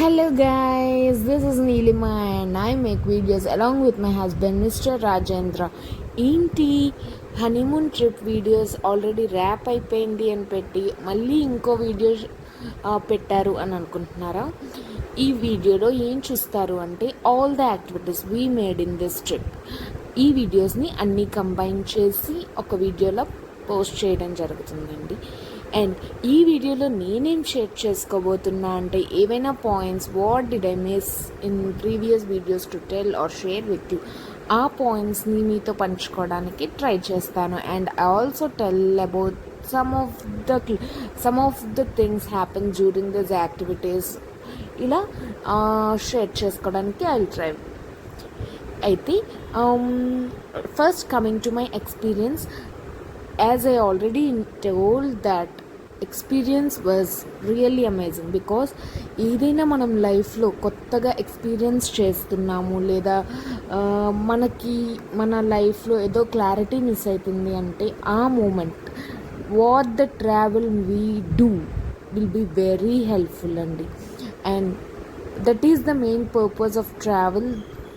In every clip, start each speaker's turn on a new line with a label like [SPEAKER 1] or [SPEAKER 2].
[SPEAKER 1] Hello guys, this is Neelima and I make videos along with my husband Mr. Rajendra. ఏంటి honeymoon trip videos already wrap అయిపోయింది అని పెట్టి మళ్ళీ ఇంకో video పెట్టారు అని అనుకుంటున్నారా? ఈ వీడియోలో ఏం చూస్తారు అంటే all the activities we made in this trip. ఈ వీడియోస్ని అన్నీ కంబైన్ చేసి ఒక వీడియోలో పోస్ట్ చేయడం జరుగుతుందండి. అండ్ ఈ వీడియోలో నేనేం షేర్ చేసుకోబోతున్నా అంటే ఏవైనా points what did I miss in previous videos to tell or share with you, ఆ పాయింట్స్ని మీతో పంచుకోవడానికి ట్రై చేస్తాను. And I also tell about some of the things happen during this activities. ఇలా షేర్ చేసుకోవడానికి ఐ విల్ ట్రై. అయితే first coming to my experience, as I already told that experience was really amazing because ఏదైనా మనం లైఫ్లో కొత్తగా experience చేస్తున్నాము లేదా మనకి మన లైఫ్లో ఏదో క్లారిటీ మిస్ అవుతుంది అంటే ఆ moment what the travel we do will be very helpful అండి. And that is the main purpose of travel,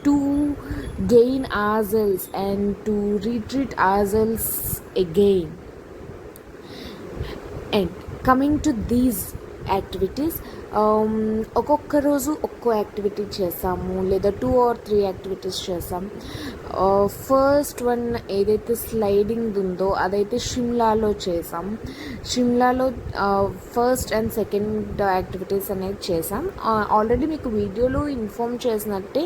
[SPEAKER 1] to gain ourselves and to retreat ourselves again. And coming to these activities, ఒక్కొక్క రోజు ఒక్కో activity చేసాము లేదా 2 or 3 activities చేసాం. First one ఏదైతే sliding ఉందో అదైతే షిమ్లాలో చేసాం. షిమ్లాలో ఫస్ట్ అండ్ సెకండ్ యాక్టివిటీస్ అనేది చేసాం. ఆల్రెడీ మీకు వీడియోలో ఇన్ఫార్మ్ చేసినట్టే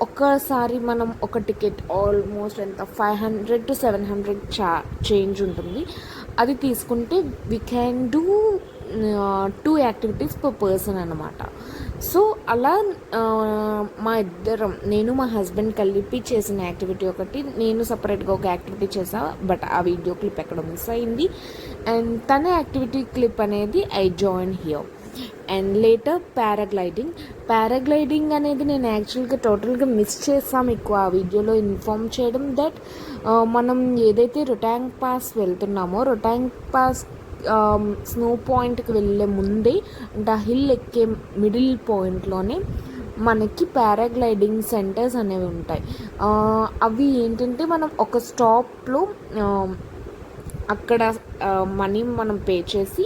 [SPEAKER 1] ఒక్కసారి మనం ఒక టికెట్ ఆల్మోస్ట్ ఎంత 500 to 700 చేంజ్ ఉంటుంది. అది తీసుకుంటే we can do 2 activities per person అన్నమాట. సో అలా మా ఇద్దరం, నేను మా హస్బెండ్ కలిపి చేసిన యాక్టివిటీ ఒకటి, నేను సపరేట్గా ఒక యాక్టివిటీ చేసా బట్ ఆ వీడియో క్లిప్ ఎక్కడ మిస్ అయింది. అండ్ తన యాక్టివిటీ క్లిప్ అనేది I join here. And later paragliding అనేది నేను యాక్చువల్గా టోటల్గా మిస్ చేస్తాం ఎక్కువ ఆ వీడియోలో ఇన్ఫార్మ్ చేయడం. దట్ మనం ఏదైతే రొటాంగ్ పాస్ వెళ్తున్నామో రొటాంగ్ పాస్ స్నో పాయింట్కి వెళ్ళే ముందే అంటే ఆ హిల్ ఎక్కే మిడిల్ పాయింట్లోనే మనకి పారాగ్లైడింగ్ సెంటర్స్ అనేవి ఉంటాయి. అవి ఏంటంటే మనం ఒక స్టాప్లో అక్కడ మనీ మనం పే చేసి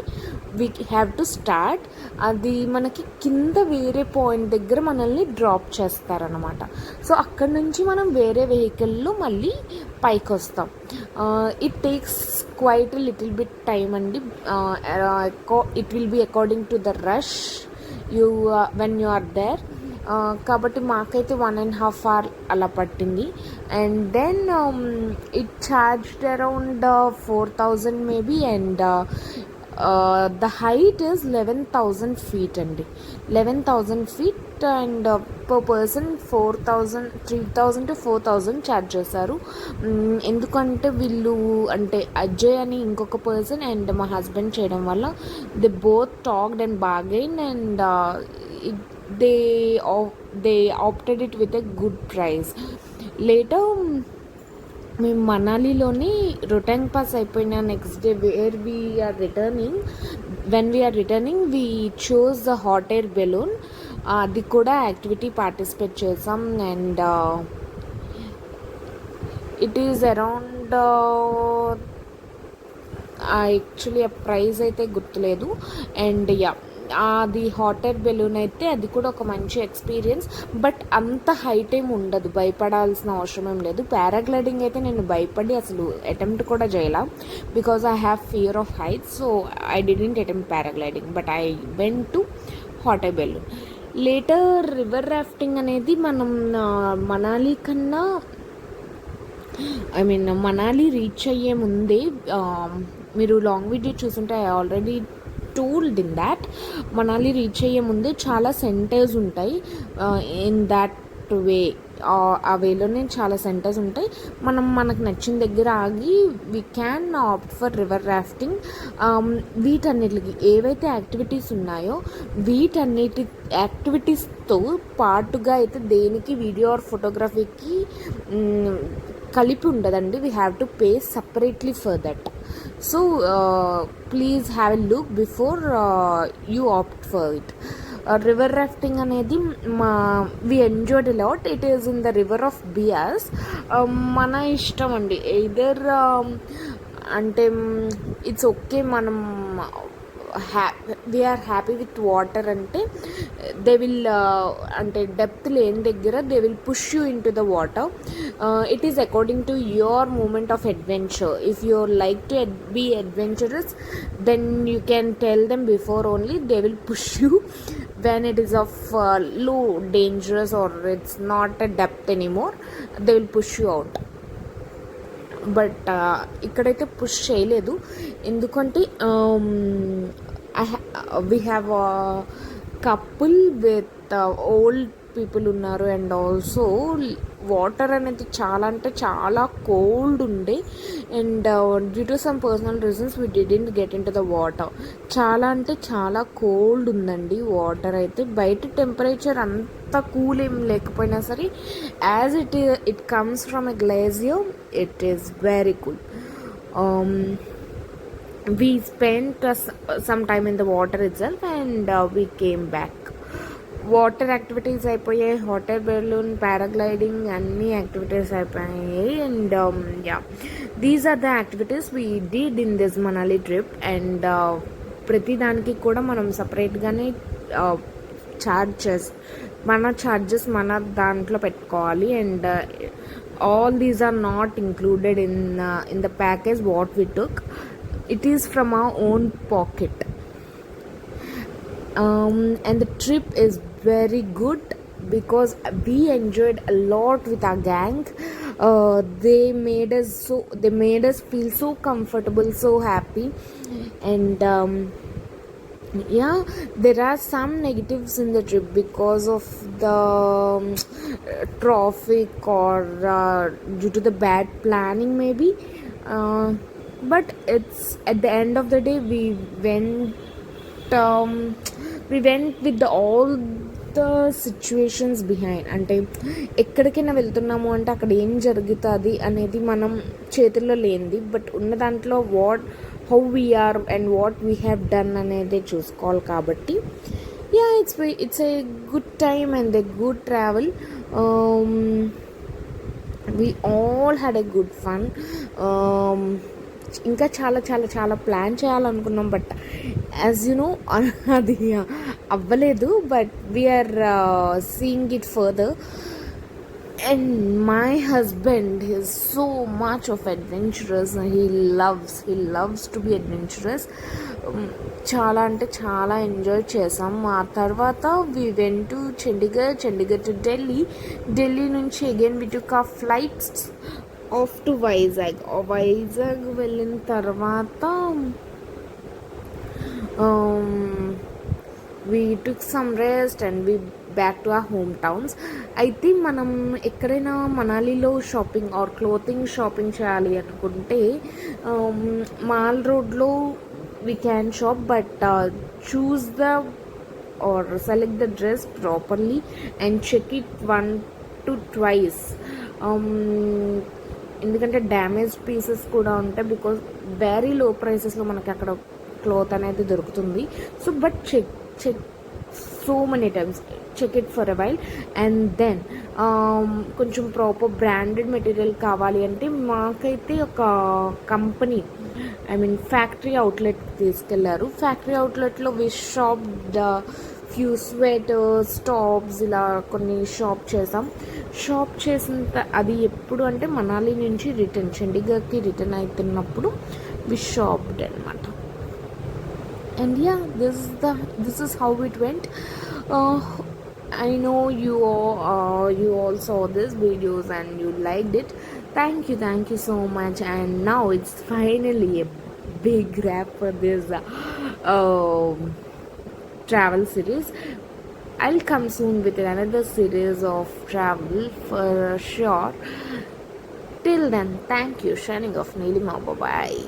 [SPEAKER 1] వీ హ్యావ్ టు స్టార్ట్. అది మనకి కింద వేరే పాయింట్ దగ్గర మనల్ని డ్రాప్ చేస్తారనమాట. సో అక్కడ నుంచి మనం వేరే వెహికల్లో మళ్ళీ పైకి వస్తాం. It takes quite little bit time అండి. It will be according to the rush when you are there. కాబట్టి మాకైతే 1.5 hour అలా పట్టింది. And then it charged around 4,000 maybe. And the height is 11,000 feet అండి. 11,000 feet and per person 3,000 to 4,000 charge చేశారు. ఎందుకంటే వీళ్ళు అంటే అజయ్ అని ఇంకొక పర్సన్ అండ్ మా హస్బెండ్ చేయడం వల్ల they both talked and bargain and they opted it with a good price. Later మేము మనాలిలోని రొటాంగ్ పాస్ అయిపోయిన next day when we are returning we choose the hot air balloon. అది కూడా యాక్టివిటీ పార్టిసిపేట్ చేసాం. And it is around actually ఆ price అయితే గుర్తులేదు. And అది హాట్ ఎయిర్ బెలూన్ అయితే అది కూడా ఒక మంచి ఎక్స్పీరియన్స్. బట్ అంత హైట్ ఏం ఉండదు, భయపడాల్సిన అవసరం ఏం లేదు. పారాగ్లైడింగ్ అయితే నేను భయపడి అసలు అటెంప్ట్ కూడా చేయాల because I have fear of heights. So I didn't attempt paragliding but I went to hot air balloon. Later river rafting అనేది మనం మనాలి కన్నా మనాలి రీచ్ అయ్యే ముందే మీరు లాంగ్ వీడియో చూసుంటే I already told in that Manali reach అయ్యే ముందే చాలా సెంటర్స్ ఉంటాయి. ఇన్ దాట్ వే ఆ వేలోనే చాలా సెంటర్స్ ఉంటాయి. మనకు నచ్చిన దగ్గర ఆగి we can opt for river rafting. వీటన్నిటికి ఏవైతే యాక్టివిటీస్ ఉన్నాయో వీటన్నిటి యాక్టివిటీస్తో పాటుగా అయితే దేనికి వీడియో ఆర్ ఫోటోగ్రఫీకి కలిపి ఉండదండి. We have to pay separately for that. So please have a look before you opt for it. River rafting అనేది మా we enjoyed lot. It is in the river of Beas. మన ఇష్టం అండి, ఎయిదర్ అంటే it's okay, మనం we are happy with water అంటే they will అంటే depth లేని దగ్గర they will push you into the water. It is according to your moment of adventure. If you like to be adventurous, then you can tell them before only. They will push you when it is of low dangerous or it's not a depth anymore, they will push you out. But ఇక్కడైతే push చేయలేదు, ఎందుకంటే we have couple with old people ఉన్నారు. And also water అనేది చాలా అంటే చాలా cold ఉండే. And due to some personal reasons we didn't get in to the water. చాలా అంటే చాలా కోల్డ్ ఉందండి వాటర్ అయితే. బయట టెంపరేచర్ అంత కూల్ ఏం లేకపోయినా సరే, as it comes from a glacier, it is very cool. We spent some time in the water itself and we came back. Water activities అయిపోయాయి, హాట్ బెలూన్, పారాగ్లైడింగ్ అన్ని activities అయిపోయాయి. And yeah, these are the activities we did in this Manali trip. And ప్రతి దానికి కూడా మనం సపరేట్గానే మన charges మన దాంట్లో పెట్టుకోవాలి. And all these are not included in the package what we took. It is from our own pocket. And the trip is very good because we enjoyed a lot with our gang. They made us feel so comfortable, so happy. And yeah, there are some negatives in the trip because of the traffic or due to the bad planning maybe. But it's at the end of the day we went with all the situations behind. అంటే ఎక్కడికైనా వెళ్తున్నాము అంటే అక్కడ ఏం జరుగుతుంది అనేది మనం చేతుల్లో లేనిది, బట్ ఉన్న దాంట్లో how we are and what we have done అనేది చూసుకోవాలి. కాబట్టి yeah, it's a good time and a good travel. We all had a good fun. ఇంకా చాలా చాలా చాలా ప్లాన్ చేయాలనుకున్నాం, బట్ యాజ్ యు నో అది అవ్వలేదు. But we are seeing it further. And my husband is so much of adventurous. He loves to be adventurous. చాలా అంటే చాలా ఎంజాయ్ చేసాం. ఆ తర్వాత we went to Chandigarh to Delhi నుంచి అగైన్ వి టుక్ ఆ ఫ్లైట్స్ ఆఫ్ టు వైజాగ్. వెళ్ళిన తర్వాత we took some rest and we back to our hometowns. అయితే మనం ఎక్కడైనా మనాలిలో షాపింగ్ ఆర్ క్లోతింగ్ షాపింగ్ చేయాలి అనుకుంటే మాల్ రోడ్లో we can shop, but choose the or select the dress properly and check it 1 to twice. ఎందుకంటే damage pieces కూడా ఉంటాయి, because very low ప్రైసెస్లో మనకి అక్కడ క్లాత్ అనేది దొరుకుతుంది. So but check so many times, check it for a while. And then కొంచెం proper branded material కావాలి అంటే మాకైతే ఒక కంపెనీ, ఫ్యాక్టరీ అవుట్లెట్ తీసుకెళ్లారు. ఫ్యాక్టరీ అవుట్లెట్లో we shop the few sweaters, tops, ఇలా కొన్ని షాప్ చేసిన అది ఎప్పుడు అంటే మనాలి నుంచి చండీగఢ్కి రిటర్న్ అవుతున్నప్పుడు వి షాప్డ్ అనమాట. And yeah, this is how it went. I know you all saw these videos and you liked it. Thank you so much. And now it's finally a big wrap for this travel series. I'll come soon with another series of travel for sure. Till then, thank you. Shining off, Nilima. Bye bye.